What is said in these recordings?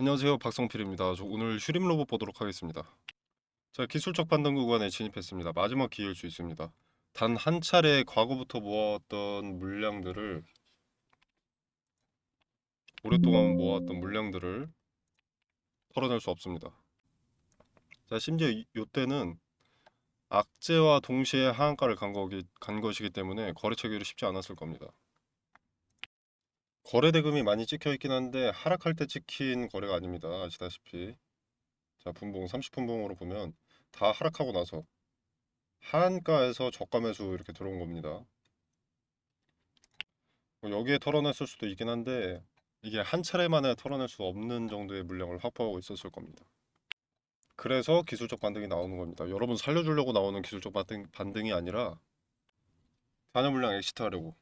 안녕하세요. 박성필입니다. 저 오늘 휴림 로봇 보도록 하겠습니다. 자, 기술적 판단 구간에 진입했습니다. 마지막 기회일 수 있습니다. 단 한 차례 과거부터 모았던 물량들을 오랫동안 모았던 물량들을 털어낼 수 없습니다. 자, 심지어 이때는 악재와 동시에 하한가를 간 것이기 때문에 거래 체결이 쉽지 않았을 겁니다. 거래 대금이 많이 찍혀 있긴 한데 하락할 때 찍힌 거래가 아닙니다. 아시다시피. 자, 분봉 30분봉으로 보면 다 하락하고 나서 하한가에서 저가 매수 이렇게 들어온 겁니다. 뭐 여기에 털어냈을 수도 있긴 한데 이게 한 차례만에 털어낼 수 없는 정도의 물량을 확보하고 있었을 겁니다. 그래서 기술적 반등이 나오는 겁니다. 여러분 살려주려고 나오는 기술적 반등이 아니라 잔여 물량 엑시트하려고.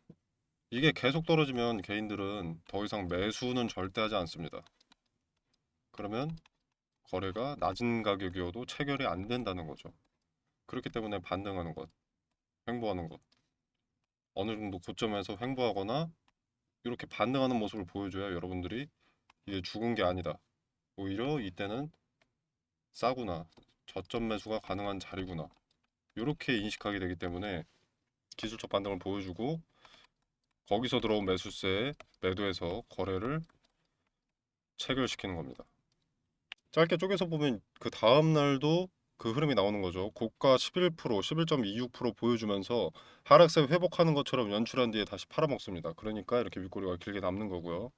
이게 계속 떨어지면 개인들은 더 이상 매수는 절대 하지 않습니다. 그러면 거래가 낮은 가격이어도 체결이 안 된다는 거죠. 그렇기 때문에 반등하는 것, 횡보하는 것, 어느 정도 고점에서 횡보하거나 이렇게 반등하는 모습을 보여줘야 여러분들이 이게 죽은 게 아니다. 오히려 이때는 싸구나. 저점 매수가 가능한 자리구나. 이렇게 인식하게 되기 때문에 기술적 반등을 보여주고 거기서 들어온 매수세에 매도해서 거래를 체결시키는 겁니다. 짧게 쪼개서 보면 그 다음 날도 그 흐름이 나오는 거죠. 고가 11%, 11.26% 보여주면서 하락세 회복하는 것처럼 연출한 뒤에 다시 팔아먹습니다. 그러니까 이렇게 윗꼬리가 길게 남는 거고요.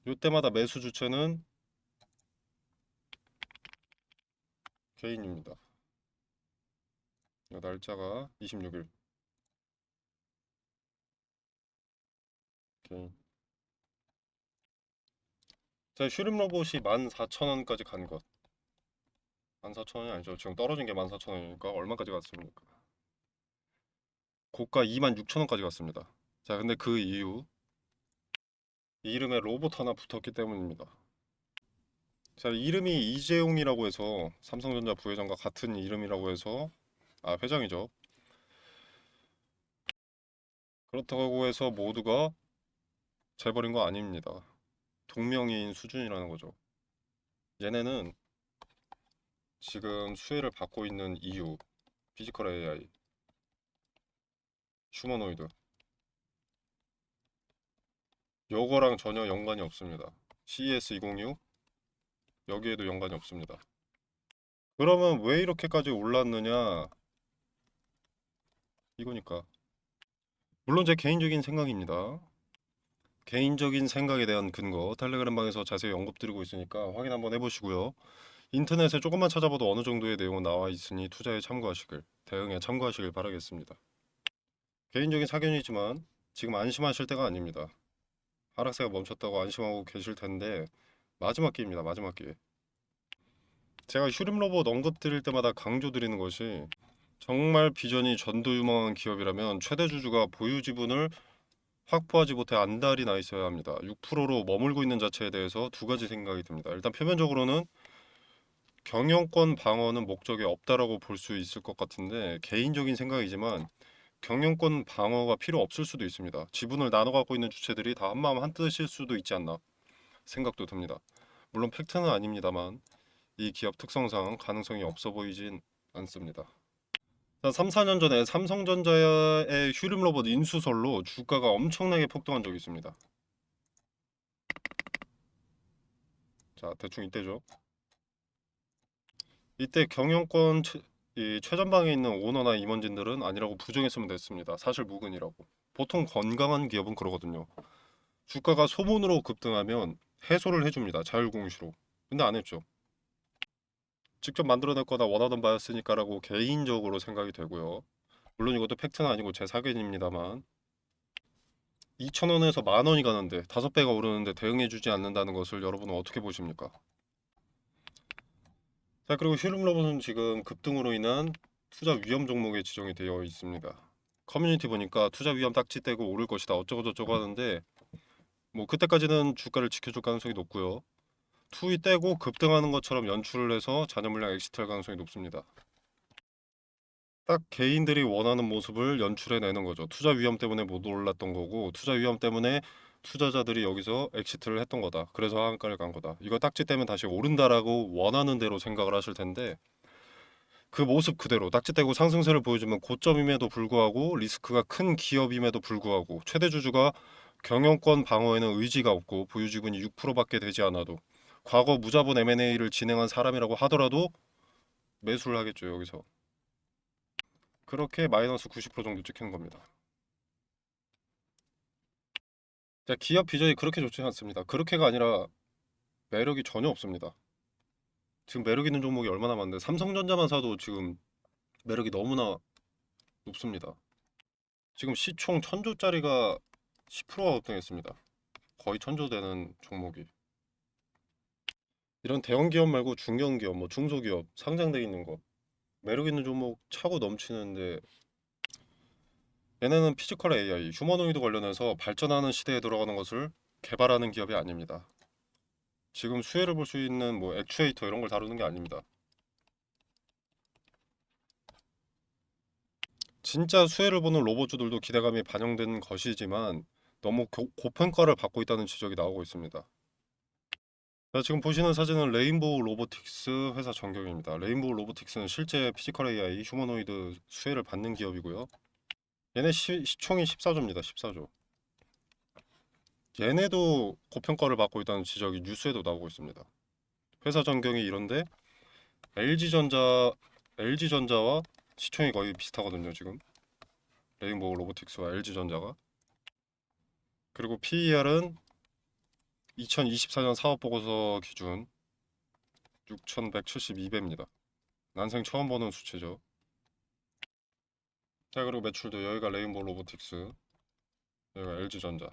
이때마다 매수 주체는 개인입니다. 날짜가 26일. 개인. 자, 슈림 로봇이 14,000원까지 간 것. 14,000원이 아니죠. 지금 떨어진 게 14,000원이니까 얼마까지 갔습니까? 고가 26,000원까지 갔습니다. 자, 근데 그 이유 이 이름에 로봇 하나 붙었기 때문입니다. 자, 이름이 이재용이라고 해서 삼성전자 부회장과 같은 이름이라고 해서 회장이죠. 그렇다고 해서 모두가 재벌인 거 아닙니다. 동명이인 수준이라는 거죠. 얘네는 지금 수혜를 받고 있는 이유, 피지컬 AI, 휴머노이드 요거랑 전혀 연관이 없습니다. CES 2026 여기에도 연관이 없습니다. 그러면 왜 이렇게까지 올랐느냐? 이거니까. 물론 제 개인적인 생각입니다. 개인적인 생각에 대한 근거 텔레그램 방에서 자세히 언급드리고 있으니까 확인 한번 해보시고요. 인터넷에 조금만 찾아봐도 어느 정도의 내용은 나와 있으니 투자에 참고하시길, 대응에 참고하시길 바라겠습니다. 개인적인 사견이지만 지금 안심하실 때가 아닙니다. 하락세가 멈췄다고 안심하고 계실 텐데 마지막 기회입니다. 마지막 기회. 제가 휴림 로봇 언급드릴 때마다 강조드리는 것이 정말 비전이 전도유망한 기업이라면 최대 주주가 보유 지분을 확보하지 못해 안달이 나 있어야 합니다. 6%로 머물고 있는 자체에 대해서 두 가지 생각이 듭니다. 일단 표면적으로는 경영권 방어는 목적이 없다라고 볼 수 있을 것 같은데 개인적인 생각이지만 경영권 방어가 필요 없을 수도 있습니다. 지분을 나눠 갖고 있는 주체들이 다 한마음 한뜻일 수도 있지 않나 생각도 듭니다. 물론 팩트는 아닙니다만 이 기업 특성상 가능성이 없어 보이진 않습니다. 3, 4년 전에 삼성전자의 휴림 로봇 인수설로 주가가 엄청나게 폭등한 적이 있습니다. 자, 대충 이때죠. 이때 이 최전방에 있는 오너나 임원진들은 아니라고 부정했으면 됐습니다. 사실 무근이라고. 보통 건강한 기업은 그러거든요. 주가가 소문으로 급등하면 해소를 해줍니다. 자율공시로. 근데 안 했죠. 직접 만들어냈거나 원하던 바였으니까라고 개인적으로 생각이 되고요. 물론 이것도 팩트는 아니고 제 사견입니다만 2,000원에서 10,000원이 가는데 5배가 오르는데 대응해주지 않는다는 것을 여러분은 어떻게 보십니까? 자, 그리고 휴림로봇은 지금 급등으로 인한 투자 위험 종목에 지정이 되어 있습니다. 커뮤니티 보니까 투자 위험 딱지 떼고 오를 것이다 어쩌고 저쩌고 하는데 뭐 그때까지는 주가를 지켜줄 가능성이 높고요. 투이 떼고 급등하는 것처럼 연출을 해서 잔여 물량 엑시트할 가능성이 높습니다. 딱 개인들이 원하는 모습을 연출해내는 거죠. 투자 위험 때문에 못 올랐던 거고 투자 위험 때문에 투자자들이 여기서 엑시트를 했던 거다. 그래서 하한가를 간 거다. 이거 딱지 떼면 다시 오른다라고 원하는 대로 생각을 하실 텐데 그 모습 그대로 딱지 떼고 상승세를 보여주면 고점임에도 불구하고 리스크가 큰 기업임에도 불구하고 최대 주주가 경영권 방어에는 의지가 없고 보유 지분이 6%밖에 되지 않아도 과거 무자본 M&A를 진행한 사람이라고 하더라도 매수를 하겠죠. 여기서 그렇게 마이너스 90% 정도 찍히는 겁니다. 자, 기업 비전이 그렇게 좋지 않습니다. 그렇게가 아니라 매력이 전혀 없습니다. 지금 매력 있는 종목이 얼마나 많은데 삼성전자만 사도 지금 매력이 너무나 높습니다. 지금 시총 1000조짜리가 10%가 급등했습니다. 거의 1000조 되는 종목이. 이런 대형 기업 말고 중견 기업, 뭐 중소기업 상장돼 있는 거 매력 있는 종목 차고 넘치는데 얘네는 피지컬 AI, 휴머노이드 관련해서 발전하는 시대에 들어가는 것을 개발하는 기업이 아닙니다. 지금 수혜를 볼 수 있는 뭐 액추에이터 이런 걸 다루는 게 아닙니다. 진짜 수혜를 보는 로봇주들도 기대감이 반영된 것이지만 너무 고평가를 받고 있다는 지적이 나오고 있습니다. 자, 지금 보시는 사진은 레인보우 로보틱스 회사 전경입니다. 레인보우 로보틱스는 실제 피지컬 AI 휴머노이드 수혜를 받는 기업이고요. 얘네 시총이 14조입니다. 14조. 얘네도 고평가를 받고 있다는 지적이 뉴스에도 나오고 있습니다. 회사 전경이 이런데 LG전자 LG전자와 시총이 거의 비슷하거든요. 지금 레인보우 로보틱스와 LG전자가. 그리고 PER은 2024년 사업보고서 기준 6,172배입니다. 난생 처음 보는 수치죠. 자, 그리고 매출도 여기가 레인보우 로보틱스, 여기가 LG전자.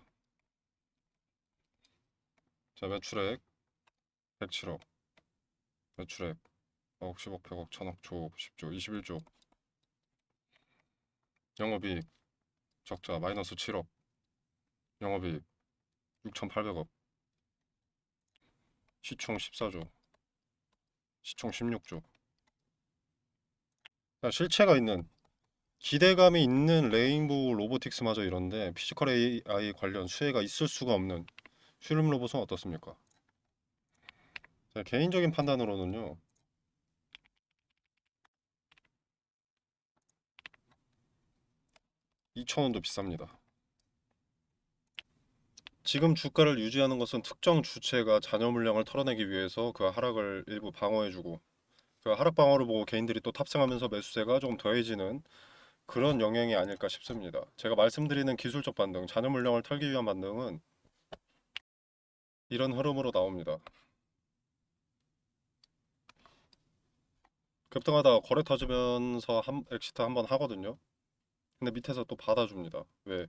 자, 매출액 107억, 매출액 5억, 10억, 100억, 1000억, 조, 10조, 21조. 영업이익 적자 마이너스 7억, 영업이익 6,800억, 시총 14조, 시총 16조. 자, 실체가 있는 기대감이 있는 레인보우 로보틱스마저 이런데 피지컬 AI 관련 수혜가 있을 수가 없는 슈름 로봇은 어떻습니까? 자, 개인적인 판단으로는요. 2,000원도 비쌉니다. 지금 주가를 유지하는 것은 특정 주체가 잔여 물량을 털어내기 위해서 그 하락을 일부 방어해주고 그 하락 방어를 보고 개인들이 또 탑승하면서 매수세가 조금 더해지는 그런 영향이 아닐까 싶습니다. 제가 말씀드리는 기술적 반등, 잔여 물량을 털기 위한 반등은 이런 흐름으로 나옵니다. 급등하다가 거래 터지면서 엑시트 한번 하거든요. 근데 밑에서 또 받아줍니다. 왜?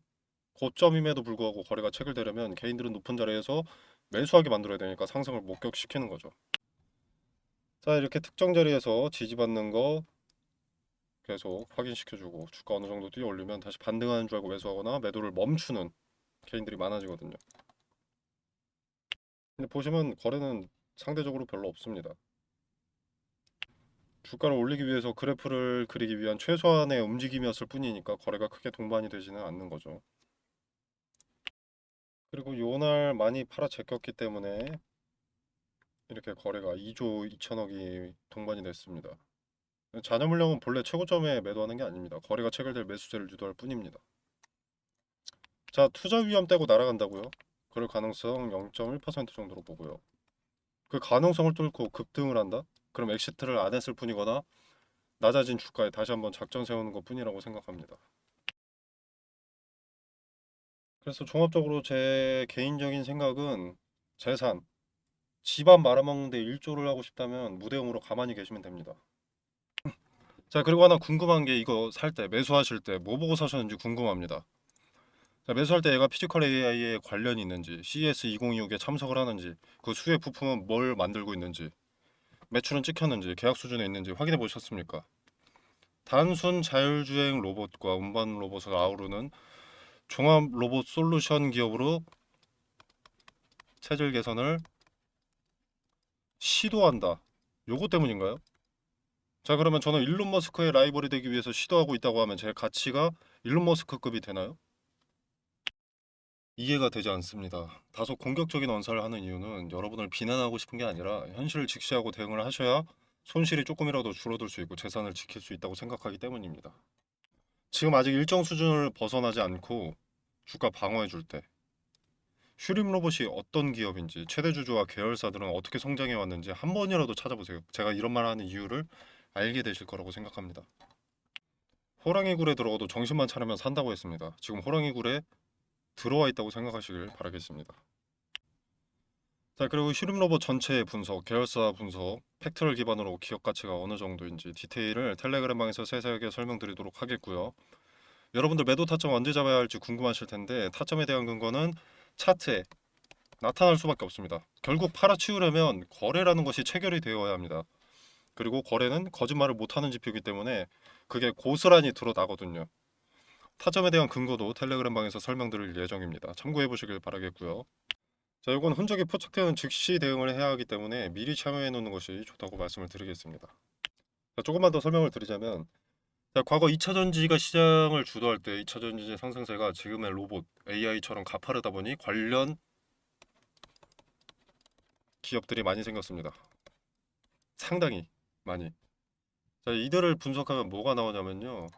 고점임에도 불구하고 거래가 체결되려면 개인들은 높은 자리에서 매수하게 만들어야 되니까 상승을 목격시키는 거죠. 자, 이렇게 특정 자리에서 지지받는 거 계속 확인시켜주고 주가 어느 정도 뛰어 올리면 다시 반등하는 줄 알고 매수하거나 매도를 멈추는 개인들이 많아지거든요. 근데 보시면 거래는 상대적으로 별로 없습니다. 주가를 올리기 위해서 그래프를 그리기 위한 최소한의 움직임이었을 뿐이니까 거래가 크게 동반이 되지는 않는 거죠. 그리고 요날 많이 팔아 제꼈기 때문에 이렇게 거래가 2조 2천억이 동반이 됐습니다. 잔여 물량은 본래 최고점에 매도하는 게 아닙니다. 거래가 체결될 매수세를 유도할 뿐입니다. 자, 투자 위험 떼고 날아간다고요? 그럴 가능성 0.1% 정도로 보고요. 그 가능성을 뚫고 급등을 한다? 그럼 엑시트를 안 했을 뿐이거나 낮아진 주가에 다시 한번 작전 세우는 것 뿐이라고 생각합니다. 그래서 종합적으로 제 개인적인 생각은 재산, 집안 말아먹는데 일조를 하고 싶다면 무대응으로 가만히 계시면 됩니다. 자, 그리고 하나 궁금한 게 이거 살 때, 매수하실 때 뭐 보고 사셨는지 궁금합니다. 자, 매수할 때 얘가 피지컬 AI에 관련이 있는지, CES 2026에 참석을 하는지, 그 수혜 부품은 뭘 만들고 있는지, 매출은 찍혔는지, 계약 수준에 있는지 확인해 보셨습니까? 단순 자율주행 로봇과 운반 로봇을 아우르는 종합 로봇 솔루션 기업으로 체질 개선을 시도한다. 요거 때문인가요? 자, 그러면 저는 일론 머스크의 라이벌이 되기 위해서 시도하고 있다고 하면 제 가치가 일론 머스크급이 되나요? 이해가 되지 않습니다. 다소 공격적인 언사를 하는 이유는 여러분을 비난하고 싶은 게 아니라 현실을 직시하고 대응을 하셔야 손실이 조금이라도 줄어들 수 있고 재산을 지킬 수 있다고 생각하기 때문입니다. 지금 아직 일정 수준을 벗어나지 않고 주가 방어해 줄 때, 슈림 로봇이 어떤 기업인지, 최대 주주와 계열사들은 어떻게 성장해 왔는지 한 번이라도 찾아보세요. 제가 이런 말 하는 이유를 알게 되실 거라고 생각합니다. 호랑이 굴에 들어가도 정신만 차리면 산다고 했습니다. 지금 호랑이 굴에 들어와 있다고 생각하시길 바라겠습니다. 자, 그리고 슈림 로봇 전체의 분석, 계열사 분석, 팩트를 기반으로 기업 가치가 어느 정도인지 디테일을 텔레그램방에서 세세하게 설명드리도록 하겠고요. 여러분들 매도 타점 언제 잡아야 할지 궁금하실 텐데 타점에 대한 근거는 차트에 나타날 수밖에 없습니다. 결국 팔아치우려면 거래라는 것이 체결이 되어야 합니다. 그리고 거래는 거짓말을 못하는 지표이기 때문에 그게 고스란히 드러나거든요. 타점에 대한 근거도 텔레그램방에서 설명드릴 예정입니다. 참고해 보시길 바라겠고요. 자, 이건 흔적이 포착되는 즉시 대응을 해야 하기 때문에 미리 참여해 놓는 것이 좋다고 말씀을 드리겠습니다. 자, 조금만 더 설명을 드리자면, 자, 과거 2차 전지가 시장을 주도할 때 2차 전지의 상승세가 지금의 로봇, AI처럼 가파르다 보니 관련 기업들이 많이 생겼습니다. 상당히 많이. 자, 이들을 분석하면 뭐가 나오냐면요.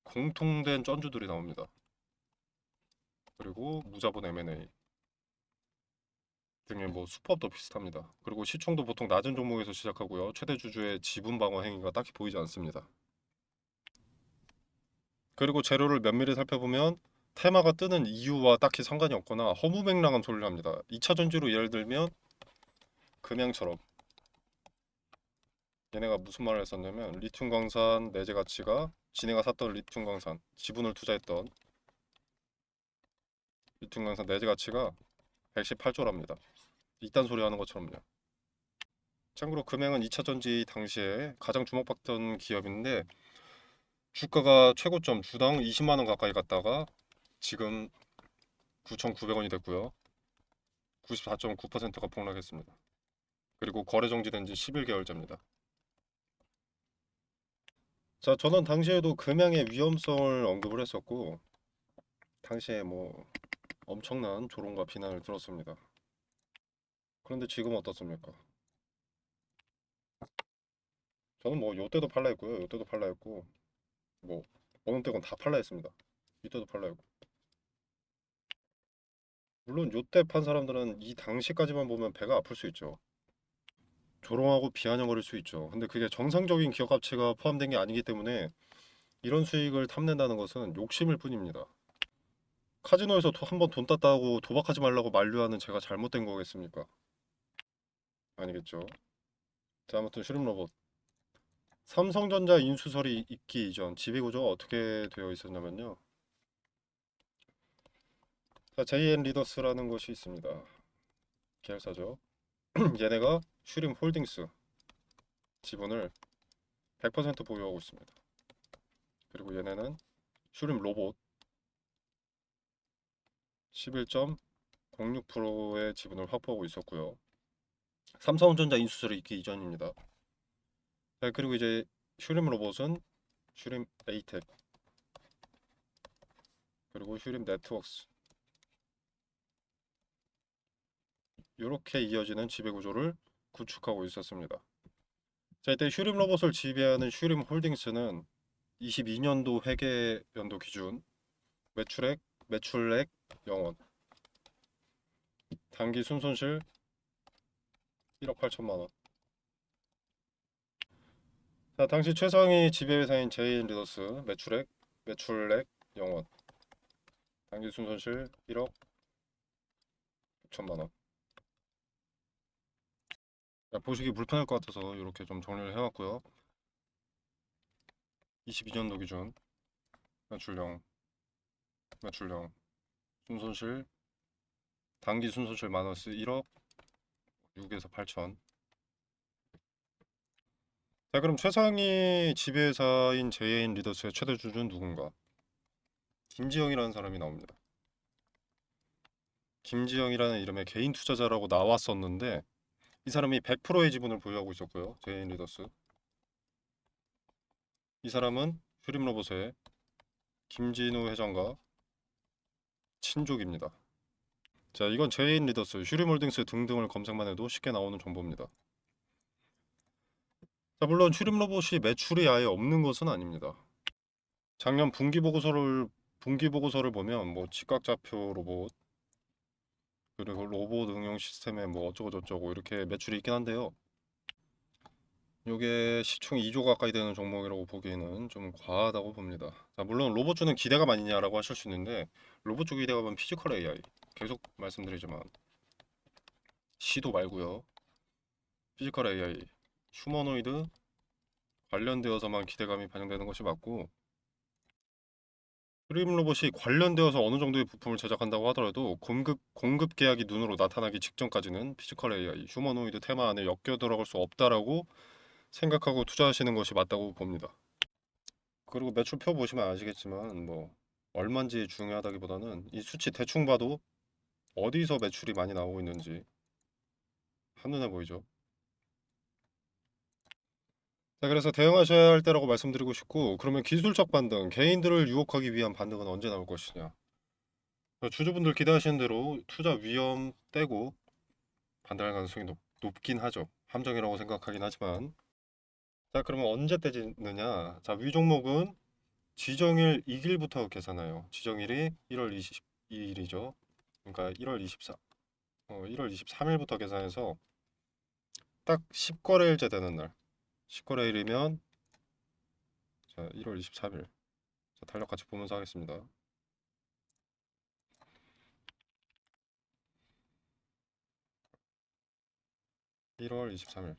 공통된 쩐주들이 나옵니다. 그리고 무자본 M&A 등의 뭐 수법도 비슷합니다. 그리고 시총도 보통 낮은 종목에서 시작하고요. 최대 주주의 지분 방어 행위가 딱히 보이지 않습니다. 그리고 재료를 면밀히 살펴보면 테마가 뜨는 이유와 딱히 상관이 없거나 허무맹랑한 소리를 합니다. 2차 전지로 예를 들면 금양처럼 얘네가 무슨 말을 했었냐면 리튬 광산 내재 가치가 지네가 샀던 리튬 광산 지분을 투자했던 리튬 광산 내재 가치가 118조랍니다. 이딴 소리 하는 것처럼요. 참고로 금행은 2차 전지 당시에 가장 주목받던 기업인데 주가가 최고점 주당 20만 원 가까이 갔다가 지금 9,900원이 됐고요. 94.9%가 폭락했습니다. 그리고 거래 정지된 지 11개월째입니다. 자, 저는 당시에도 금양의 위험성을 언급을 했었고 당시에 뭐 엄청난 조롱과 비난을 들었습니다. 그런데 지금 어떻습니까? 저는 뭐 요때도 팔라 했고요. 요때도 팔라 했고 뭐 어느 때건 다 팔라 했습니다. 이때도 팔라 했고. 물론 요때 판 사람들은 이 당시까지만 보면 배가 아플 수 있죠. 조롱하고 비아냥거릴 수 있죠. 근데 그게 정상적인 기업 가치가 포함된 게 아니기 때문에 이런 수익을 탐낸다는 것은 욕심일 뿐입니다. 카지노에서 한번 돈 땄다고 도박하지 말라고 만류하는 제가 잘못된 거겠습니까? 아니겠죠. 자, 아무튼 슈림 로봇. 삼성전자 인수설이 있기 이전 지배구조가 어떻게 되어 있었냐면요. 자, JN 리더스라는 것이 있습니다. 계열사죠. 얘네가 슈림 홀딩스 지분을 100% 보유하고 있습니다. 그리고 얘네는 슈림 로봇 11.06%의 지분을 확보하고 있었고요. 삼성전자 인수설이 있기 이전입니다. 네, 그리고 이제 슈림 로봇은 슈림 에이텍 그리고 슈림 네트워크스 이렇게 이어지는 지배 구조를 구축하고 있었습니다. 자, 이때 슈림 로봇을 지배하는 슈림 홀딩스는 22년도 회계 연도 기준 매출액 영원, 단기 순손실 1억 8천만 원. 자, 당시 최상위 지배회사인 제인 리더스 매출액 영원, 단기 순손실 1억 6천만 원. 자, 보시기 불편할 것 같아서 이렇게 좀 정리를 해왔고요. 22년도 기준 매출령 순손실 단기 순손실 마이너스 1억 6에서 8천. 자, 그럼 최상위 지배사인 제인 리더스의 최대 주주는 누군가? 김지영이라는 사람이 나옵니다. 김지영이라는 이름의 개인 투자자라고 나왔었는데 이 사람이 100%의 지분을 보유하고 있었고요. 제인 리더스. 이 사람은 슈림로봇의 김진우 회장과 친족입니다. 자, 이건 제인 리더스, 슈림홀딩스 등등을 검색만 해도 쉽게 나오는 정보입니다. 자, 물론 슈림 로봇이 매출이 아예 없는 것은 아닙니다. 작년 분기 보고서를 보면 뭐 직각좌표 로봇 그리고 로봇 응용 시스템에 뭐 어쩌고 저쩌고 이렇게 매출이 있긴 한데요. 요게 시총 2조 가까이 되는 종목이라고 보기에는 좀 과하다고 봅니다. 자, 물론 로봇 주는 기대감 아니냐라고 하실 수 있는데 로봇 주 기대감은 피지컬 AI 계속 말씀드리지만 시도 말고요. 피지컬 AI, 휴머노이드 관련되어서만 기대감이 반영되는 것이 맞고 프림 로봇이 관련되어서 어느 정도의 부품을 제작한다고 하더라도 공급 계약이 눈으로 나타나기 직전까지는 피지컬 AI, 휴머노이드 테마 안에 엮여 들어갈 수 없다라고 생각하고 투자하시는 것이 맞다고 봅니다. 그리고 매출표 보시면 아시겠지만 뭐 얼마인지 중요하다기보다는 이 수치 대충 봐도 어디서 매출이 많이 나오고 있는지 한눈에 보이죠. 자, 그래서 대응하셔야 할 때라고 말씀드리고 싶고, 그러면 기술적 반등, 개인들을 유혹하기 위한 반등은 언제 나올 것이냐. 주주분들 기대하시는 대로 투자 위험 떼고 반등할 가능성이 높긴 하죠. 함정이라고 생각하긴 하지만. 자, 그러면 언제 떼지느냐. 자, 위 종목은 지정일 2일부터 계산해요. 지정일이 1월 22일이죠. 그러니까 1월 23일부터 계산해서 딱 10거래일째 되는 날. 10거래일이면 자, 1월 23일. 자, 달력 같이 보면서 하겠습니다. 1월 23일.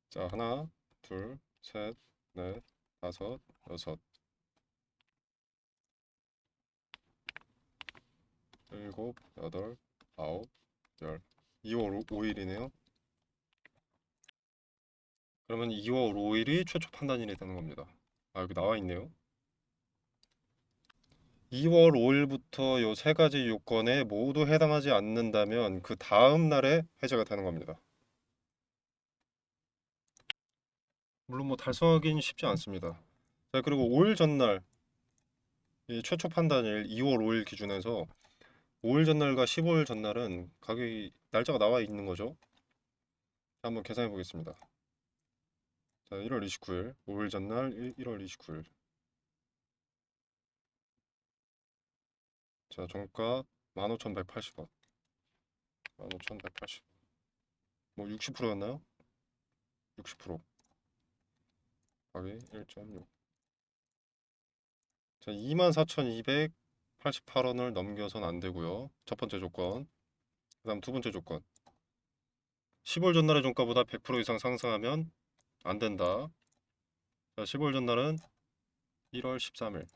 자, 하나, 둘, 셋, 넷, 다섯, 여섯, 일곱, 여덟, 아홉, 열. 2월 5일이네요. 그러면 2월 5일이 최초 판단일이 되는 겁니다. 아, 여기 나와 있네요. 2월 5일부터 요 세 가지 요건에 모두 해당하지 않는다면 그 다음 날에 해제가 되는 겁니다. 물론 뭐 달성하기는 쉽지 않습니다. 자, 그리고 5일 전날 이 최초 판단일 2월 5일 기준에서 5일 전날과 15일 전날은 가격이 날짜가 나와 있는 거죠. 한번 계산해 보겠습니다. 자, 1월 29일, 5일 전날 1월 29일. 자, 종가 15,180원. 15,180원. 뭐 60%였나요? 60%. 가격이 1.6. 자, 24,288원을 넘겨선 안 되고요. 첫 번째 조건. 그다음 두 번째 조건. 15일 전날의 종가보다 100% 이상 상승하면 안 된다. 자, 15일 전날은 1월 13일.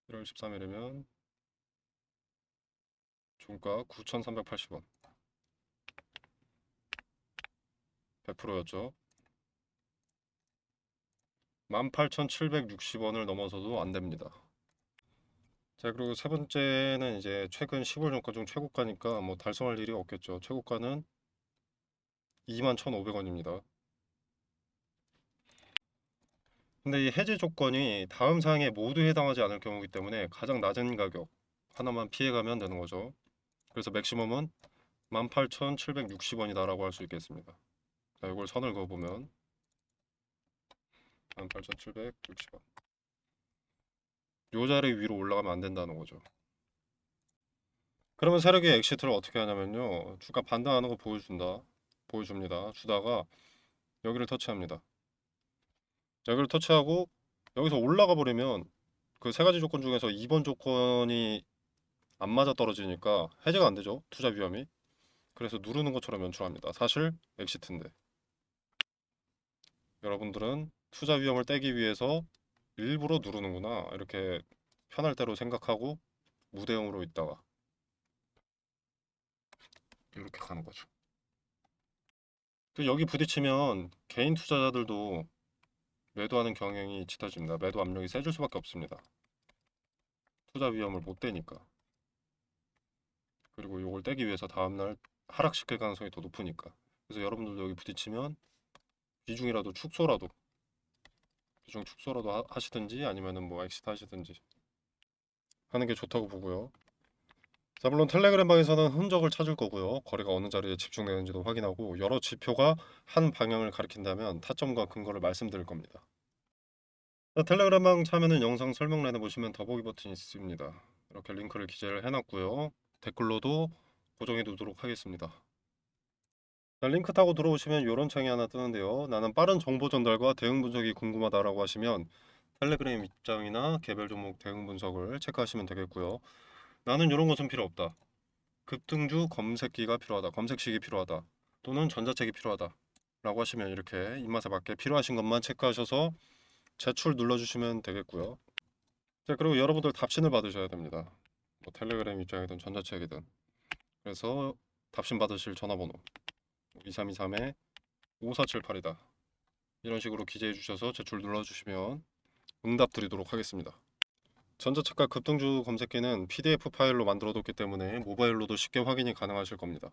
1월 13일이면 종가 9,380원. 100%였죠. 18,760원을 넘어서도 안 됩니다. 자, 그리고 세 번째는 이제 최근 15일 종가 중 최고가니까 뭐 달성할 일이 없겠죠. 최고가는 21,500원입니다. 근데 이 해지 조건이 다음 사항에 모두 해당하지 않을 경우이기 때문에 가장 낮은 가격 하나만 피해가면 되는 거죠. 그래서 맥시멈은 18,760원이다라고 할 수 있겠습니다. 자, 이걸 선을 그어보면 18,760원. 요 자리 위로 올라가면 안 된다는 거죠. 그러면 세력이 엑시트를 어떻게 하냐면요. 주가 반등하는 거 보여줍니다. 주다가 여기를 터치합니다. 여기를 터치하고 여기서 올라가 버리면 그 세 가지 조건 중에서 2번 조건이 안 맞아 떨어지니까 해제가 안 되죠. 투자 위험이. 그래서 누르는 것처럼 연출합니다. 사실 엑시트인데. 여러분들은 투자 위험을 떼기 위해서 일부러 누르는구나. 이렇게 편할 대로 생각하고 무대응으로 있다가 이렇게 가는 거죠. 그 여기 부딪히면 개인 투자자들도 매도하는 경향이 짙어집니다. 매도 압력이 세질 수밖에 없습니다. 투자 위험을 못 떼니까. 그리고 이걸 떼기 위해서 다음날 하락시킬 가능성이 더 높으니까. 그래서 여러분들도 여기 부딪히면 비중 축소라도 하시든지 아니면은 뭐 엑시트 하시든지 하는 게 좋다고 보고요. 자, 물론 텔레그램 방에서는 흔적을 찾을 거고요. 거리가 어느 자리에 집중되는지도 확인하고 여러 지표가 한 방향을 가리킨다면 타점과 근거를 말씀드릴 겁니다. 자, 텔레그램 방 참여는 영상 설명란에 보시면 더보기 버튼이 있습니다. 이렇게 링크를 기재를 해놨고요. 댓글로도 고정해 두도록 하겠습니다. 자, 링크 타고 들어오시면 이런 창이 하나 뜨는데요. 나는 빠른 정보 전달과 대응 분석이 궁금하다라고 하시면 텔레그램 입장이나 개별 종목 대응 분석을 체크하시면 되겠고요. 나는 이런 것은 필요 없다. 급등주 검색기가 필요하다. 검색식이 필요하다. 또는 전자책이 필요하다. 라고 하시면 이렇게 입맛에 맞게 필요하신 것만 체크하셔서 제출 눌러주시면 되겠고요. 자, 그리고 여러분들 답신을 받으셔야 됩니다. 뭐 텔레그램 입장이든 전자책이든. 그래서 답신 받으실 전화번호 2323-5478이다. 이런 식으로 기재해 주셔서 제출 눌러주시면 응답 드리도록 하겠습니다. 전자책과 급등주 검색기는 PDF 파일로 만들어뒀기 때문에 모바일로도 쉽게 확인이 가능하실 겁니다.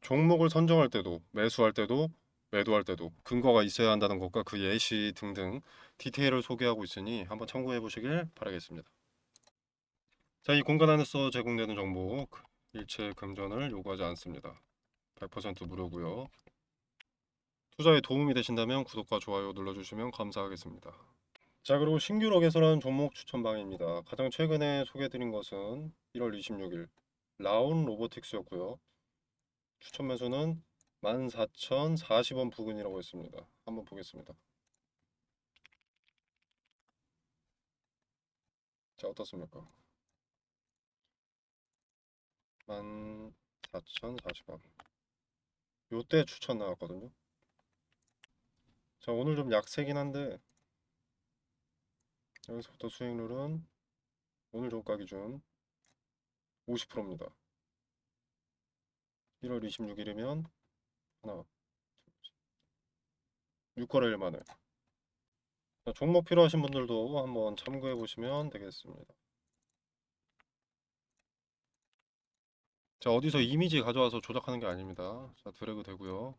종목을 선정할 때도 매수할 때도 매도할 때도 근거가 있어야 한다는 것과 그 예시 등등 디테일을 소개하고 있으니 한번 참고해 보시길 바라겠습니다. 자, 이 공간 안에서 제공되는 정보 일체 금전을 요구하지 않습니다. 100% 무료고요. 투자에 도움이 되신다면 구독과 좋아요 눌러주시면 감사하겠습니다. 자, 그리고 신규로 개설한 종목 추천방입니다. 가장 최근에 소개해드린 것은 1월 26일 라온 로보틱스였고요. 추천 매수는 14,040원 부근이라고 했습니다. 한번 보겠습니다. 자, 어떻습니까? 14,040원. 요때 추천 나왔거든요. 자, 오늘 좀 약세긴 한데 여기서부터 수익률은 오늘 종가 기준 50%입니다. 1월 26일이면 하나, 6거래일 만에. 자, 종목 필요하신 분들도 한번 참고해 보시면 되겠습니다. 자, 어디서 이미지 가져와서 조작하는 게 아닙니다. 자, 드래그 되고요.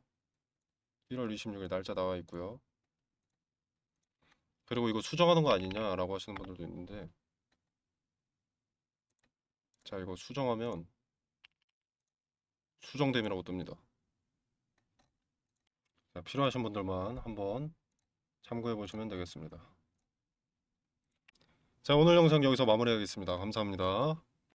1월 26일 날짜 나와 있고요. 그리고 이거 수정하는 거 아니냐라고 하시는 분들도 있는데, 자, 이거 수정하면 수정됨이라고 뜹니다. 자, 필요하신 분들만 한번 참고해 보시면 되겠습니다. 자, 오늘 영상 여기서 마무리하겠습니다. 감사합니다.